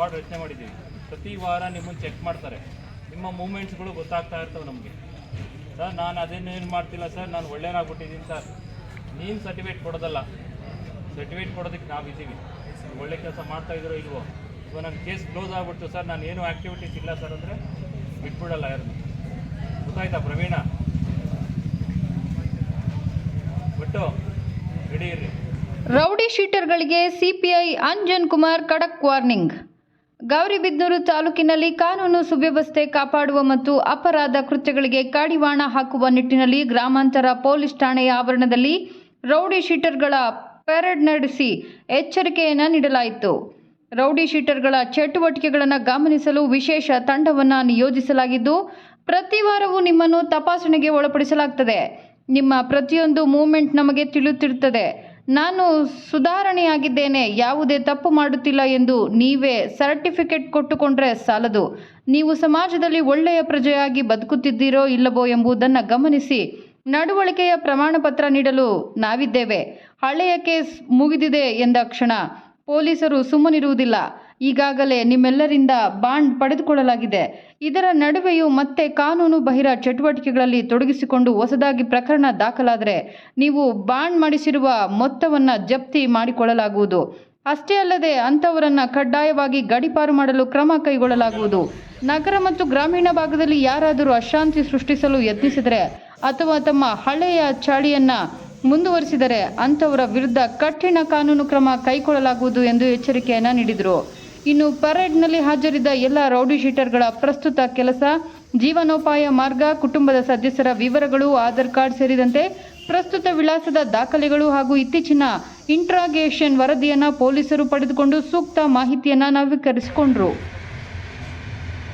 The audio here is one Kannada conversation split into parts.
ಸ್ಕ್ವಾಡ್ ರಚನೆ ಮಾಡಿದ್ದೀವಿ. ಪ್ರತಿ ವಾರ ನಿಮ್ಮನ್ನು ಚೆಕ್ ಮಾಡ್ತಾರೆ. ನಿಮ್ಮ ಮೂಮೆಂಟ್ಸ್ಗಳು ಗೊತ್ತಾಗ್ತಾ ಇರ್ತವೆ ನಮಗೆ. ಸರ್ ನಾನು ಅದೇನೇನು ಮಾಡ್ತಿಲ್ಲ ಸರ್, ನಾನು ಒಳ್ಳೆಯನಾಗ್ಬಿಟ್ಟಿದ್ದೀನಿ ಸರ್. ನೀನು ಸರ್ಟಿಫಿಕೇಟ್ ಕೊಡೋದಲ್ಲ, ಸರ್ಟಿಫಿಕೇಟ್ ಕೊಡೋದಕ್ಕೆ ನಾವಿದ್ದೀವಿ. ಒಳ್ಳೆ ಕೆಲಸ ಮಾಡ್ತಾಯಿದ್ದೀರೋ ಇಲ್ವೋ. ಇವಾಗ ನನ್ನ ಕೇಸ್ ಕ್ಲೋಸ್ ಆಗಿಬಿಡ್ತು ಸರ್, ನಾನು ಏನೂ ಆ್ಯಕ್ಟಿವಿಟೀಸ್ ಇಲ್ಲ ಸರ್ ಅಂದರೆ ಬಿಟ್ಬಿಡಲ್ಲ ಯಾರನ್ನು. ಗೊತ್ತಾಯ್ತಾ ಪ್ರವೀಣ? ಬಿಟ್ಟು ರೆಡಿ ಇರ್ರಿ. ರೌಡಿ ಶೀಟರ್ಗಳಿಗೆ ಸಿಪಿಐ ಅಂಜನ್ ಕುಮಾರ್ ಖಡಕ್ ವಾರ್ನಿಂಗ್. ಗೌರಿಬಿದನೂರು ತಾಲೂಕಿನಲ್ಲಿ ಕಾನೂನು ಸುವ್ಯವಸ್ಥೆ ಕಾಪಾಡುವ ಮತ್ತು ಅಪರಾಧ ಕೃತ್ಯಗಳಿಗೆ ಕಡಿವಾಣ ಹಾಕುವ ನಿಟ್ಟಿನಲ್ಲಿ ಗ್ರಾಮಾಂತರ ಪೊಲೀಸ್ ಠಾಣೆಯ ಆವರಣದಲ್ಲಿ ರೌಡಿ ಶೀಟರ್ಗಳ ಪೆರೇಡ್ ನಡೆಸಿ ಎಚ್ಚರಿಕೆಯನ್ನು ನೀಡಲಾಯಿತು. ರೌಡಿ ಶೀಟರ್ಗಳ ಚಟುವಟಿಕೆಗಳನ್ನು ಗಮನಿಸಲು ವಿಶೇಷ ತಂಡವನ್ನು ನಿಯೋಜಿಸಲಾಗಿದ್ದು, ಪ್ರತಿ ವಾರವೂ ನಿಮ್ಮನ್ನು ತಪಾಸಣೆಗೆ ಒಳಪಡಿಸಲಾಗುತ್ತದೆ. ನಿಮ್ಮ ಪ್ರತಿಯೊಂದು ಮೂವ್ಮೆಂಟ್ ನಮಗೆ ತಿಳಿಯುತ್ತಿರುತ್ತದೆ. ನಾನು ಸುಧಾರಣೆಯಾಗಿದ್ದೇನೆ, ಯಾವುದೇ ತಪ್ಪು ಮಾಡುತ್ತಿಲ್ಲ ಎಂದು ನೀವೇ ಸರ್ಟಿಫಿಕೇಟ್ ಕೊಟ್ಟುಕೊಂಡ್ರೆ ಸಾಲದು. ನೀವು ಸಮಾಜದಲ್ಲಿ ಒಳ್ಳೆಯ ಪ್ರಜೆಯಾಗಿ ಬದುಕುತ್ತಿದ್ದೀರೋ ಇಲ್ಲವೋ ಎಂಬುದನ್ನು ಗಮನಿಸಿ ನಡವಳಿಕೆಯ ಪ್ರಮಾಣ ಪತ್ರ ನೀಡಲು ನಾವಿದ್ದೇವೆ. ಹಳೆಯ ಕೇಸ್ ಮುಗಿದಿದೆ ಎಂದ ಕ್ಷಣ ಪೊಲೀಸರು ಸುಮ್ಮನಿರುವುದಿಲ್ಲ. ಈಗಾಗಲೇ ನಿಮ್ಮೆಲ್ಲರಿಂದ ಬಾಂಡ್ ಪಡೆದುಕೊಳ್ಳಲಾಗಿದೆ. ಇದರ ನಡುವೆಯೂ ಮತ್ತೆ ಕಾನೂನು ಬಾಹಿರ ಚಟುವಟಿಕೆಗಳಲ್ಲಿ ತೊಡಗಿಸಿಕೊಂಡು ಹೊಸದಾಗಿ ಪ್ರಕರಣ ದಾಖಲಾದರೆ ನೀವು ಬಾಂಡ್ ಮಾಡಿಸಿರುವ ಮೊತ್ತವನ್ನು ಜಪ್ತಿ ಮಾಡಿಕೊಳ್ಳಲಾಗುವುದು. ಅಷ್ಟೇ ಅಲ್ಲದೆ ಅಂಥವರನ್ನು ಕಡ್ಡಾಯವಾಗಿ ಗಡೀಪಾರು ಮಾಡಲು ಕ್ರಮ ಕೈಗೊಳ್ಳಲಾಗುವುದು. ನಗರ ಮತ್ತು ಗ್ರಾಮೀಣ ಭಾಗದಲ್ಲಿ ಯಾರಾದರೂ ಅಶಾಂತಿ ಸೃಷ್ಟಿಸಲು ಯತ್ನಿಸಿದರೆ ಅಥವಾ ತಮ್ಮ ಹಳೆಯ ಚಾಳಿಯನ್ನು ಮುಂದುವರಿಸಿದರೆ ಅಂಥವರ ವಿರುದ್ಧ ಕಠಿಣ ಕಾನೂನು ಕ್ರಮ ಕೈಗೊಳ್ಳಲಾಗುವುದು ಎಂದು ಎಚ್ಚರಿಕೆಯನ್ನು ನೀಡಿದರು. ಇನ್ನು ಪರೇಡ್ನಲ್ಲಿ ಹಾಜರಿದ್ದ ಎಲ್ಲ ರೌಡಿ ಶೀಟರ್ಗಳ ಪ್ರಸ್ತುತ ಕೆಲಸ, ಜೀವನೋಪಾಯ ಮಾರ್ಗ, ಕುಟುಂಬದ ಸದಸ್ಯರ ವಿವರಗಳು, ಆಧಾರ್ ಕಾರ್ಡ್ ಸೇರಿದಂತೆ ಪ್ರಸ್ತುತ ವಿಳಾಸದ ದಾಖಲೆಗಳು ಹಾಗೂ ಇತ್ತೀಚಿನ ಇಂಟ್ರಾಗೇಷನ್ ವರದಿಯನ್ನು ಪೊಲೀಸರು ಪಡೆದುಕೊಂಡು ಸೂಕ್ತ ಮಾಹಿತಿಯನ್ನು ನವೀಕರಿಸಿಕೊಂಡರು.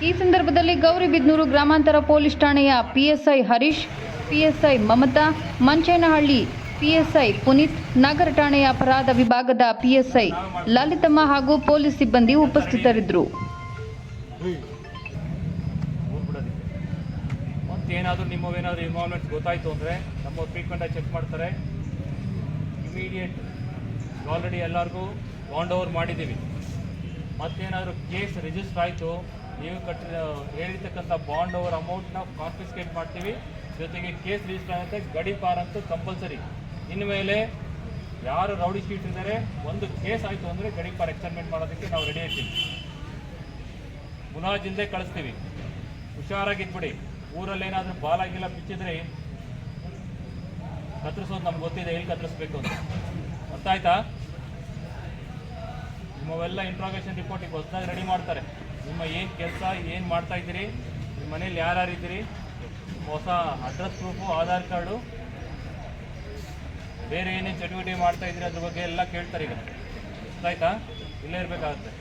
ಈ ಸಂದರ್ಭದಲ್ಲಿ ಗೌರಿಬಿದನೂರು ಗ್ರಾಮಾಂತರ ಪೊಲೀಸ್ ಠಾಣೆಯ PSI Harish, PSI Mamata, Manchenahalli PSI Puneeth, ನಗರ ಠಾಣೆಯ ಅಪರಾಧ ವಿಭಾಗದ ಪಿಎಸ್ಐ ಲಲಿತಮ್ಮ ಹಾಗೂ ಪೊಲೀಸ್ ಸಿಬ್ಬಂದಿ ಉಪಸ್ಥಿತರಿದ್ದರು. ಮತ್ತೇನಾದರೂ ನಿಮ್ಮವೇನಾದರೂ ಇನ್ವಾಲ್ವ್ಮೆಂಟ್ಸ್ ಗೊತ್ತಾಯಿತು ಅಂದರೆ ನಮ್ಮ ಫ್ರೀಕ್ವೆಂಟಾಗಿ ಚೆಕ್ ಮಾಡ್ತಾರೆ. ಇಮಿಡಿಯೇಟ್ ಆಲ್ರೆಡಿ ಎಲ್ಲರಿಗೂ ಬಾಂಡ್ ಓವರ್ ಮಾಡಿದ್ದೀವಿ. ಮತ್ತೇನಾದರೂ ಕೇಸ್ ರಿಜಿಸ್ಟರ್ ಆಯಿತು, ನೀವು ಹೇಳಿರ್ತಕ್ಕಂಥ ಬಾಂಡ್ ಓವರ್ ಅಮೌಂಟ್ನ ಕಾನ್ಫಿಸ್ಕೇಟ್ ಮಾಡ್ತೀವಿ. ಜೊತೆಗೆ ಕೇಸ್ ರಿಜಿಸ್ಟರ್ ಆಗುತ್ತೆ, ಗಡೀಪಾರ್ ಅಂತೂ ಕಂಪಲ್ಸರಿ. ಇನ್ಮೇಲೆ ಯಾರು ರೌಡಿ ಶೀಟ್ ಇದ್ದಾರೆ, ಒಂದು ಕೇಸ್ ಆಯಿತು ಅಂದರೆ ಗಡೀಪಾರ್ ಎಕ್ಸ್ಟರ್ಮೆಂಟ್ ಮಾಡೋದಕ್ಕೆ ನಾವು ರೆಡಿ ಇರ್ತೀವಿ. ಮುಲಾಜಿಂದೇ ಕಳಿಸ್ತೀವಿ. ಹುಷಾರಾಗಿದ್ಬಿಡಿ. ಊರಲ್ಲಿ ಏನಾದರೂ ಬಾಲಾಗಿಲ್ಲ ಬಿಚ್ಚಿದ್ರೆ ಕತ್ತರಿಸೋದು ನಮ್ಗೆ ಗೊತ್ತಿದೆ, ಎಲ್ಲಿ ಕತ್ತರಿಸ್ಬೇಕು ಅಂತ. ಗೊತ್ತಾಯ್ತಾ? ನಿಮ್ಮವೆಲ್ಲ ಇಂಟ್ರಾಗೇಷನ್ ರಿಪೋರ್ಟಿಗೆ ಹೊಸದಾಗಿ ರೆಡಿ ಮಾಡ್ತಾರೆ. ನಿಮ್ಮ ಏನು ಕೆಲಸ, ಏನು ಮಾಡ್ತಾ ಇದ್ದೀರಿ, ನಿಮ್ಮ ಮನೇಲಿ ಯಾರ್ಯಾರಿದ್ದೀರಿ, ಹೊಸ ಅಡ್ರೆಸ್ ಪ್ರೂಫು, ಆಧಾರ್ ಕಾರ್ಡು, ಬೇರೆ ಏನೇನು ಚಟುವಟಿಕೆ ಮಾಡ್ತಾ ಇದ್ದೀರಿ ಅದ್ರ ಬಗ್ಗೆ ಎಲ್ಲ ಕೇಳ್ತಾರೆ. ಈಗ ಗೊತ್ತಾಯ್ತಾ? ಇಲ್ಲೇ ಇರಬೇಕಾಗುತ್ತೆ.